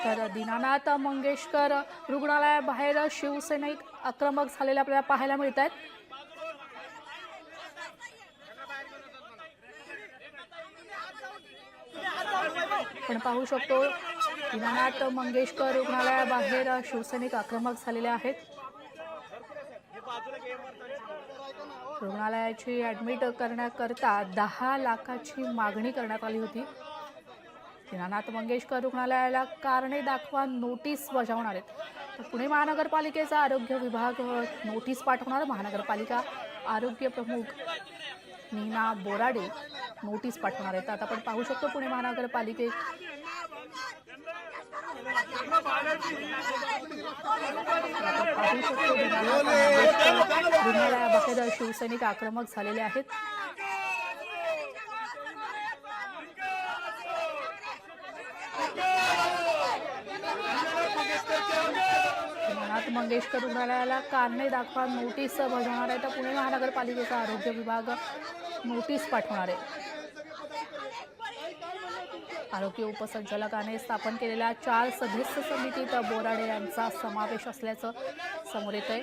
तर दीनानाथ मंगेशकर रुग्णालयाबाहेर शिवसैनिक आक्रमक झालेले आपल्याला पाहायला मिळत आहेत। आपण पाहू शकतो दीनानाथ मंगेशकर रुग्णालयाबाहेर शिवसैनिक आक्रमक झालेले आहेत। रुग्णालयाची ॲडमिट करण्याकरता 10 लाखाची मागणी करण्यात आली होती। दीनानाथ मंगेशकर रुग्णालयाला कारणे दाखवा नोटीस बजावणार आहेत। पुणे महानगरपालिकेचा आरोग्य विभाग नोटीस पाठवणार। महानगरपालिका आरोग्य प्रमुख नीना बोराडे नोटीस पाठवणार आहेत। आता आपण पाहू शकतो पुणे महानगरपालिके रुग्णालयाबाहेर शिवसैनिक आक्रमक झालेले आहेत। दीनानाथ मंगेशकर रुग्णालयाला कारणे दाखवा नोटीस बजावणार आहे। तर पुणे महानगरपालिकेचा आरोग्य विभाग नोटीस पाठवणार आहे। आरोग्य उपसंचालकाने स्थापन केलेल्या 4 सदस्य समितीत बोराडे यांचा समावेश असल्याचं समोर येत आहे।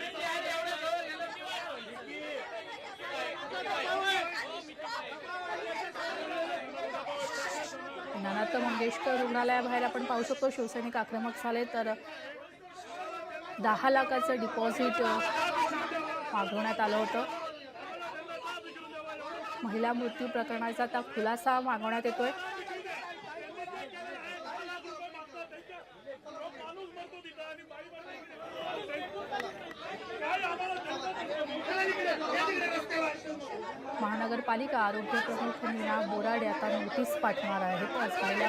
दीनानाथ मंगेशकर रुग्णालयाबाहेर आपण पाहू शकतो शिवसैनिक आक्रमक झाले। तर 10 लाखाचं डिपॉझिट मागवण्यात आलं होतं। महिला मृत्यू प्रकरणाचा आता खुलासा मागवण्यात येतोय। महानगरपालिका आरोग्य प्रमुख नीना बोराडे आता नोटीस पाठवणार आहेत। झालेल्या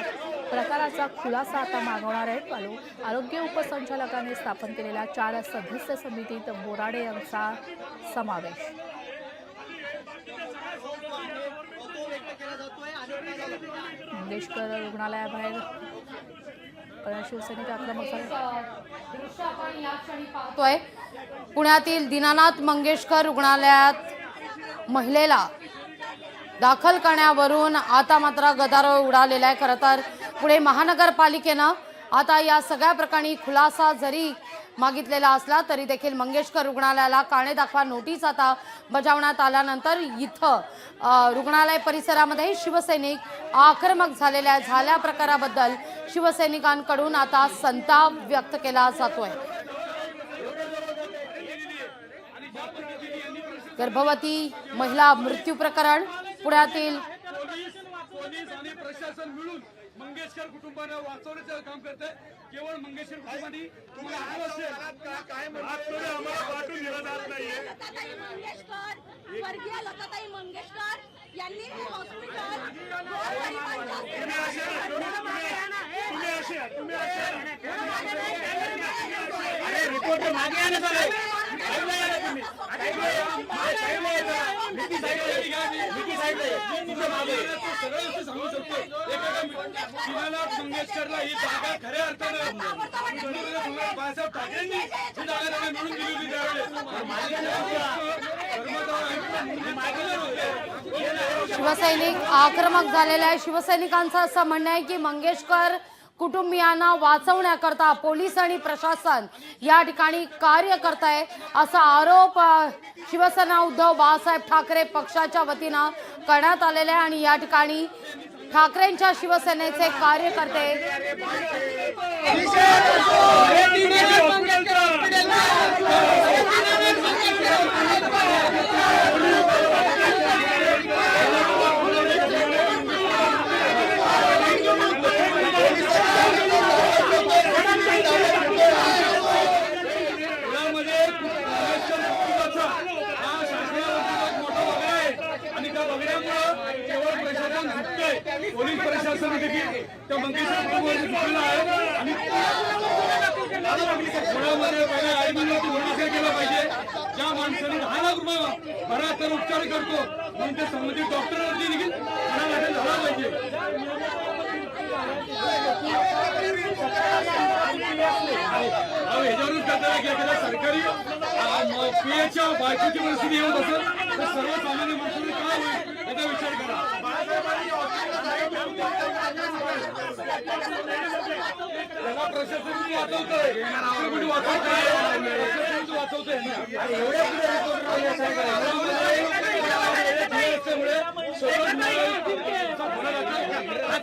प्रकाराचा खुलासा आता मागवणार आहेत। आरोग्य उपसंचालकाने स्थापन केलेल्या 4 सदस्य समितीत बोराडे यांचा समावेश। मंगेशकर रुग्णालयाबाहेर शिवसैनिक आक्रमक झाले। पुण्यातील दीनानाथ मंगेशकर रुग्णालयात महिलेला दाखल करण्यावरून आता मात्र गदारोळ उडालेला आहे। खरं तर पुणे महानगरपालिकेनं आता या सगळ्या प्रकरणी खुलासा जरी मागितलेला असला तरी देखील मंगेशकर रुग्णालयाला कारणे दाखवा नोटीस आता बजावण्यात आल्यानंतर इथं रुग्णालय परिसरामध्ये शिवसैनिक आक्रमक झाल्या प्रकाराबद्दल शिवसैनिकांकडून आता संताप व्यक्त केला जातोय। गर्भवती महिला मृत्यू प्रकरण पुण्यातील प्रशासन मिळून मंगेशकर कुटुंबाला वाचवण्याचं काम करते। केवळ मंगेशकर कुटुंबानी वर्गीय लताताई मंगेशकर यांनी हे हॉस्पिटल रिपोर्ट मागे सांगू शकतो दीनानाथ मंगेशकरला ही जागा खऱ्या अर्थानं बाळासाहेब ठाकरेंनी ही जागा मिळून दिली होती। शिवसैनिक आक्रमक झालेला आहे। शिवसैनिकांचं असं म्हणणं आहे की मंगेशकर कुटुंबियांना वाचवण्याकरता पोलीस आणि प्रशासन या ठिकाणी कार्य करत आहे असा आरोप शिवसेना उद्धव बाळासाहेब ठाकरे पक्षाच्या वतीनं करण्यात आलेला आहे। आणि या ठिकाणी ठाकरेंच्या शिवसेनेचे कार्यकर्ते पोलीस प्रशासन देखील त्या मंगेशकर कुटुंबाला आहे आणि आईवडिलांची ओळख केला पाहिजे। ज्या माणसाने 10 लाख रुपये भरात उपचार करतो म्हणून ते संबंधित डॉक्टरवरती देखील झाला पाहिजे। ह्याच्यावरून करताना की एखाद्या सरकारी पीएच्या बायकोची परिस्थिती येऊन बसत तर सर्वसामान्य माणसाने काय होईल याचा विचार करा. त्याला प्रशासन वाचवतोय, कोणी वाचवतोय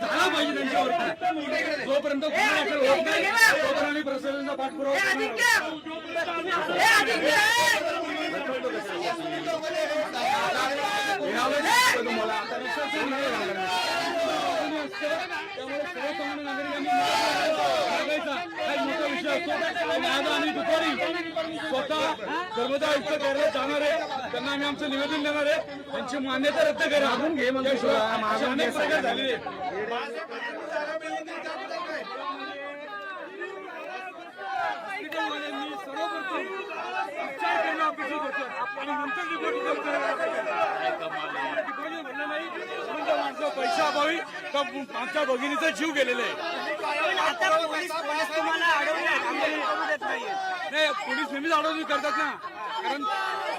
झाला पाहिजे त्यांच्यावरती. जोपर्यंत गुन्हा दाखल होत नाही तोपर्यंत आम्ही प्रशासनाचा पाठपुरावा त्यामुळे सर्वसामान्य नागरिकांनी मोठा विषय असतो. आणि आज आम्ही दुपारी स्वतः धर्मदाय आयुक्त कार्यालयात जाणार आहे, त्यांना आम्ही आमचं निवेदन देणार आहे, त्यांची मान्यता रद्द करा. अजून घे म्हणजे अनेक प्रकार झालेले सर्वप्रथम उपचार करणं अपेक्षित होतं आणि नंतर रिपोर्ट म्हणलं नाही माणसं पैसा अभावी आमच्या भगिनीचा जीव गेलेला आहे. नाही, पोलीस नेहमीच अडवणूक करतात ना, कारण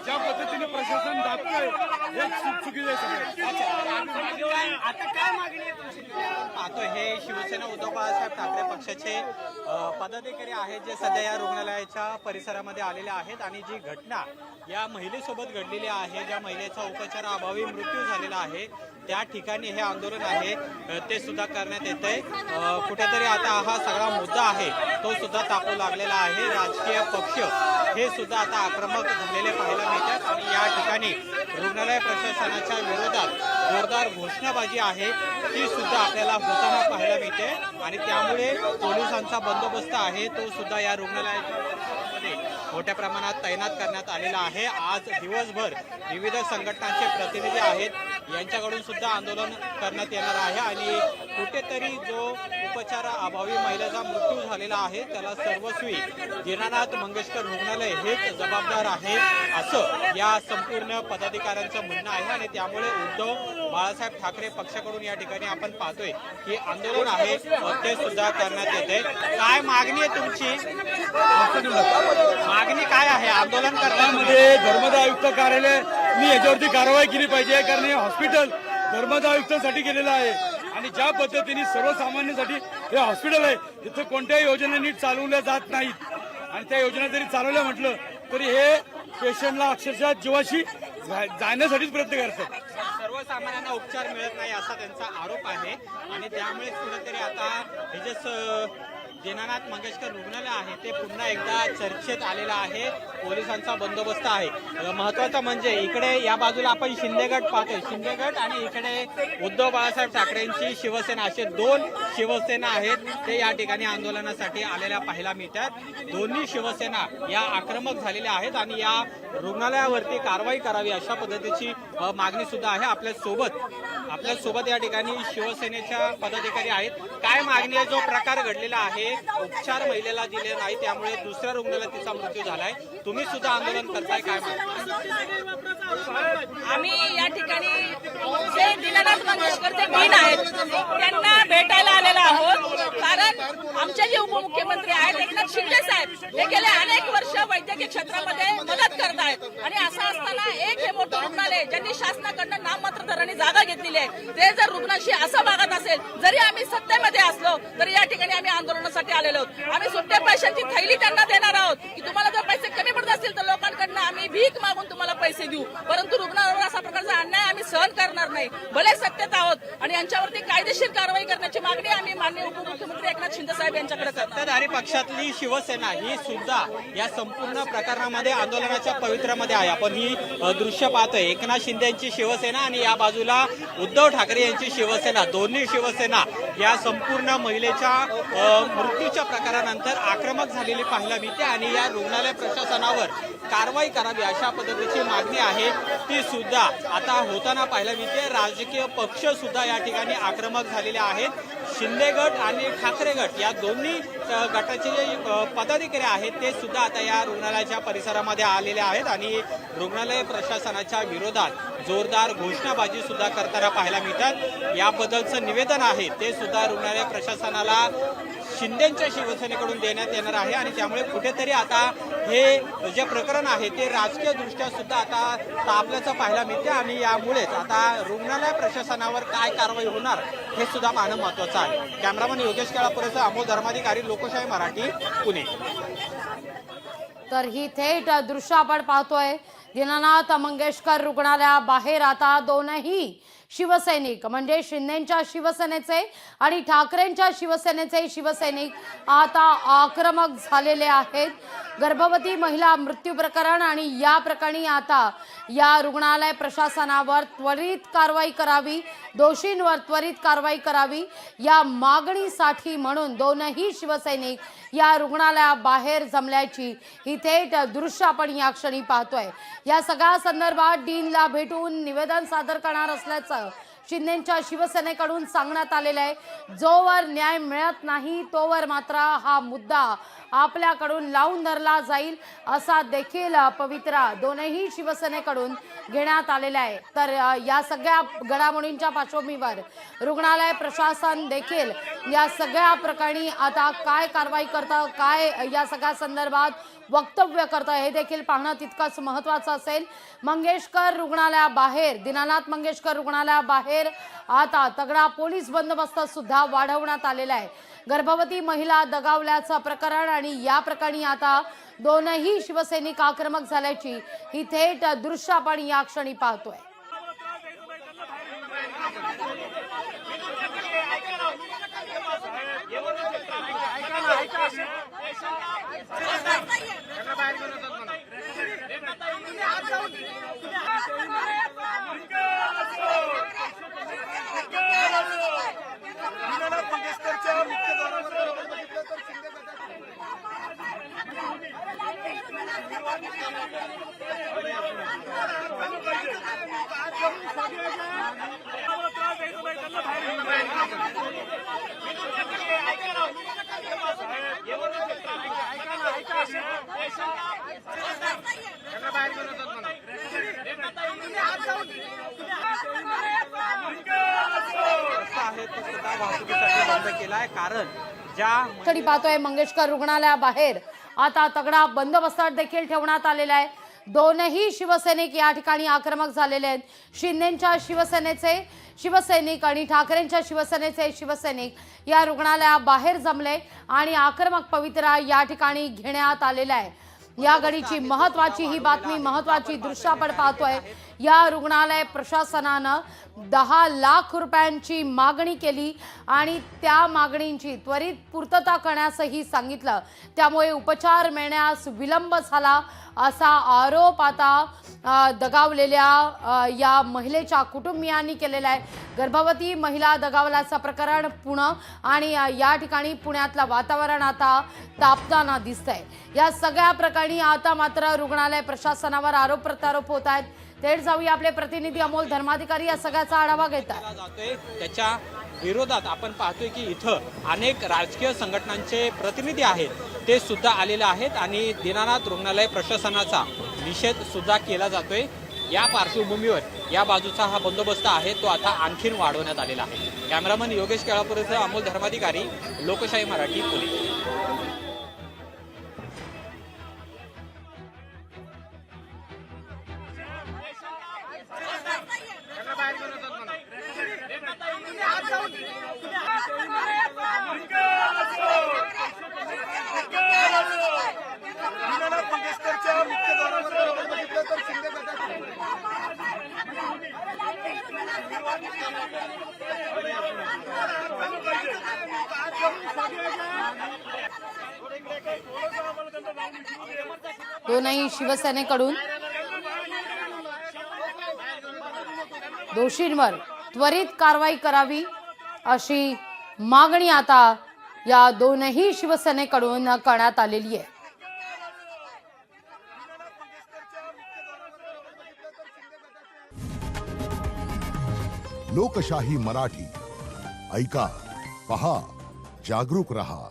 ज्या पद्धतीने प्रशासन दाबतोय हे चुकीचं आहे. आता काय मागणी आहे तुमची? पाहतो हे शिवसेना उद्धव बाळासाहेब ठाकरे पक्षाचे पदाधिकारी आहेत जे सध्या या रुग्णालयाच्या परिसरामध्ये आलेले आहेत आणि जी घटना या महिलेसोबत घडलेली आहे, ज्या महिलेचा उपचाराअभावी मृत्यू झालेला आहे, त्या ठिकाणी हे आंदोलन आहे ते सुद्धा करण्यात येत आहे. कुठेतरी आता हा सगळा मुद्दा आहे तो सुद्धा तापू लागलेला आहे. राजकीय पक्ष हे सुद्धा आता आक्रमक झालेले पाहायला मिळतात आणि या ठिकाणी रुग्णालय प्रशासनाच्या विरोधात जोरदार घोषणाबाजी आहे ती सुद्धा आपल्याला होताना पाहायला मिळते आणि त्यामुळे पोलिसांचा बंदोबस्त आहे तो सुद्धा या रुग्णालयाच्या परिसरामध्ये मोठ्या प्रमाणात तैनात करण्यात आलेला आहे. आज दिवसभर विविध संघटनांचे प्रतिनिधी आहेत यांच्याकडून सुद्धा आंदोलन करण्यात येणार आहे आणि कुठेतरी जो उपचाराअभावी महिलेचा मृत्यू झालेला आहे त्याला सर्वस्वी दीनानाथ मंगेशकर रुग्णालय हेच जबाबदार आहे असं या संपूर्ण पदाधिकाऱ्यांचं म्हणणं आहे आणि त्यामुळे उद्धव बाळासाहेब ठाकरे पक्षाकडून या ठिकाणी आपण पाहतोय की आंदोलन आहे ते सुद्धा करण्यात येते. काय मागणी आहे तुमची? मागणी काय आहे आंदोलन करण्यामध्ये? धर्मदाय आयुक्त कार्यालयाने याच्यावरती कारवाई केली पाहिजे, कारण हे हॉस्पिटल धर्मदाय आयुक्तांसाठी केलेलं आहे आणि ज्या पद्धतीने सर्वसामान्यांसाठी हे हॉस्पिटल आहे तिथं कोणत्याही योजना नीट चालवल्या जात नाहीत आणि त्या योजना जरी चालवल्या म्हटलं तरी हे पेशंटला अक्षरशः जीवाशी जाण्यासाठीच प्रयत्न करतात. सर्वसामान्यांना उपचार मिळत नाही असा त्यांचा आरोप आहे आणि त्यामुळे कुठेतरी आता हे जे दीनानाथ मंगेशकर रुग्णालय आहे ते पुन्हा एकदा चर्चेत आलेलं आहे. पोलिसांचा बंदोबस्त आहे. महत्वाचं म्हणजे इकडे या बाजूला आपण शिंदेगड पाहतोय, शिंदेगड आणि इकडे उद्धव बाळासाहेब ठाकरेंची शिवसेना असे दोन शिवसेना आहेत ते या ठिकाणी आंदोलनासाठी आलेल्या पाहायला मिळतात. दोन्ही शिवसेना या आक्रमक झालेल्या आहेत आणि या रुग्णालयावरती कारवाई करावी अशा पद्धतीची मागणी सुद्धा आहे. आपल्यासोबत या ठिकाणी शिवसेनेच्या पदाधिकारी आहेत. काय मागणी आहे? जो प्रकार घडलेला आहे उपचार महिलेला दिले नाही त्यामुळे दुसऱ्या रुग्णालयात तिचा मृत्यू झालाय, तुम्ही सुद्धा आंदोलन करताय, काय मागणी? आम्ही या ठिकाणी जे दीनानाथ मंगेशकरचे डीन आहेत त्यांना भेटायला आलेलो आहोत, कारण आमचे जे उपमुख्यमंत्री आहेत एकनाथ शिंदे साहेब हे गेले अनेक वर्ष वैद्यकीय क्षेत्रामध्ये मदत करत आहेत आणि असं असताना एक हे मोठं रुग्णालय ज्यांनी शासनाकडनं नाममात्र दराने जागा घेतलेली आहे ते जर रुग्णाशी असं वागत असेल, जरी आम्ही सत्तेमध्ये असलो तरी या ठिकाणी आम्ही आंदोलनासाठी आलेलो आहोत. आम्ही सुट्ट्या पैशांची थैली त्यांना देणार आहोत की तुम्हाला जर पैसे कमी पडत असतील तर लोकांकडनं आम्ही भीक मागून तुम्हाला पैसे देऊ, परंतु रुग्णावर असा प्रकारचा अन्याय आम्ही सहन करणार नाही. भले सत्तेत आहोत आणि यांच्यावरती कायदेशीर कारवाई करण्याची मागणी आम्ही माननीय उपमुख्यमंत्री एकनाथ शिंदे साहेब यांच्याकडे करतो. सत्ताधारी पक्षातली शिवसेना ही सुद्धा या संपूर्ण प्रकरणामध्ये आंदोलनाच्या पवित्र्यामध्ये आहे. आपण ही दृश्य पाहतोय, एकनाथ शिंदे यांची शिवसेना आणि या बाजूला उद्धव ठाकरे यांची शिवसेना, दोन्ही शिवसेना या संपूर्ण महिलेच्या मृत्यूच्या प्रकारानंतर आक्रमक झालेली पाहायला मिळते आणि या रुग्णालय प्रशासनावर कारवाई करावी अशा पद्धतीची मागणी आहे ती सुद्धा आता होताना पाहायला मिळते. राजकीय पक्ष सुद्धा या ठिकाणी आक्रमक झालेले आहेत. शिंदे गट आणि ठाकरे गट या दोन्ही गटाचे जे पदाधिकारी आहेत ते सुद्धा आता या रुग्णालयाच्या परिसरामध्ये आलेले आहेत आणि रुग्णालय प्रशासनाच्या विरोधात जोरदार घोषणाबाजी सुद्धा करताना पाहायला मिळतात. याबद्दलचं निवेदन आहे ते सुद्धा रुग्णालय प्रशासनाला शिंदेच्या शिवसेनेकडून देण्यात येणार आहे आणि त्यामुळे कुठेतरी आता हे जे प्रकरण आहे ते राजकीय दृष्ट्या सुद्धा आता तापल्याचं पाहायला मिळते आणि यामुळेच आता रुग्णालय प्रशासनावर काय कारवाई होणार हे सुद्धा पाहणं महत्त्वाचं आहे. कॅमेरामन योगेश केळापुरेसह अमोल धर्माधिकारी, लोकशाही मराठी, पुणे. तर ही थेट दृश्य आपण पाहतोय दीनानाथ मंगेशकर रुग्णालयाबाहेर आता दोनही शिवसैनिक म्हणजे शिंदेच्या शिवसेनेचे आणि ठाकरेंच्या शिवसेनेचे शिवसैनिक आता आक्रमक झालेले आहेत. गर्भवती महिला मृत्यू प्रकरण आणि या प्रकरणी आता या रुग्णालय प्रशासनावर त्वरित कारवाई करावी, दोषींवर त्वरित कारवाई करावी या मागणीसाठी म्हणून दोनही शिवसैनिक या रुग्णालयाबाहेर जमल्याची ही थेट दृश्य आपण या क्षणी पाहतोय. या सगळ्या संदर्भात डीनला भेटून निवेदन सादर करणार असल्याचं शिंदेच्या शिवसेनेकडून सांगण्यात आलेलं आहे. जोवर न्याय मिळत नाही तोवर मात्र हा मुद्दा आपल्याकडून लावून धरला जाईल असा देखील पवित्रा दोनही शिवसेनेकडून घेण्यात आलेला आहे. तर या सगळ्या घडामोडींच्या पार्श्वभूमीवर रुग्णालय प्रशासन देखील या सगळ्या प्रकरणी आता काय कारवाई करतं, काय या सगळ्या संदर्भात वक्तव्य करतं हे देखील पाहणं तितकंच महत्त्वाचं असेल. मंगेशकर रुग्णालयाबाहेर, दीनानाथ मंगेशकर रुग्णालयाबाहेर आता तगडा पोलीस बंदोबस्त सुद्धा वाढवण्यात आलेला आहे. गर्भवती महिला दगावल्याचं प्रकरण आणि या प्रकरणी आता दोनही शिवसैनिक आक्रमक झाल्याची ही थेट दृश्य आपण या क्षणी पाहतोय. वाहतुकीसाठी बंद केलाय कारण ज्या पाहतोय मंगेशकर रुग्णालयाबाहेर आता तगडा बंदोबस्त देखील ठेवण्यात आलेला आहे. दोनही शिवसैनिक या ठिकाणी आक्रमक झालेले आहेत. शिंदेच्या शिवसेनेचे शिवसैनिक आणि ठाकरेंच्या शिवसेनेचे शिवसैनिक या रुग्णालयाबाहेर जमले आणि आक्रमक पवित्रा या ठिकाणी घेण्यात आलेला आहे. या घडीची महत्वाची ही बातमी, महत्वाची दृश्य आपण पाहतोय. या रुग्णालय प्रशासनानं 10 लाख रुपयांची मागणी केली आणि त्या मागणींची त्वरित पूर्तता करण्यासही सांगितलं. त्यामुळे उपचार मिळण्यास विलंब झाला असा आरोप आता दगावलेल्या या महिलेच्या कुटुंबियांनी केलेला आहे. गर्भवती महिला दगावल्याचं प्रकरण पुणे आणि या ठिकाणी पुण्यातलं वातावरण आता तापताना दिसतंय. या सगळ्या प्रकरणी आता मात्र रुग्णालय प्रशासनावर आरोप प्रत्यारोप होत आहेत. थेट जाऊया आपले प्रतिनिधी अमोल धर्माधिकारी या सगळ्याचा आढावा घेतात. त्याच्या विरोधात आपण पाहतोय की इथं अनेक राजकीय संघटनांचे प्रतिनिधी आहेत ते सुद्धा आलेले आहेत आणि दीनानाथ रुग्णालय प्रशासनाचा निषेध सुद्धा केला जातोय. या पार्श्वभूमीवर या बाजूचा हा बंदोबस्त आहे तो आता आणखीन वाढवण्यात आलेला आहे. कॅमेरामन योगेश केळापुरेसह अमोल धर्माधिकारी, लोकशाही मराठी, पुणे. दोनही शिवसेनेकडून दोषींवर त्वरित कारवाई करावी अशी मागणी आता या दोनही शिवसेनेकडून करण्यात आलेली आहे. लोकशाही मराठी ऐका, पहा, जागरूक रहा.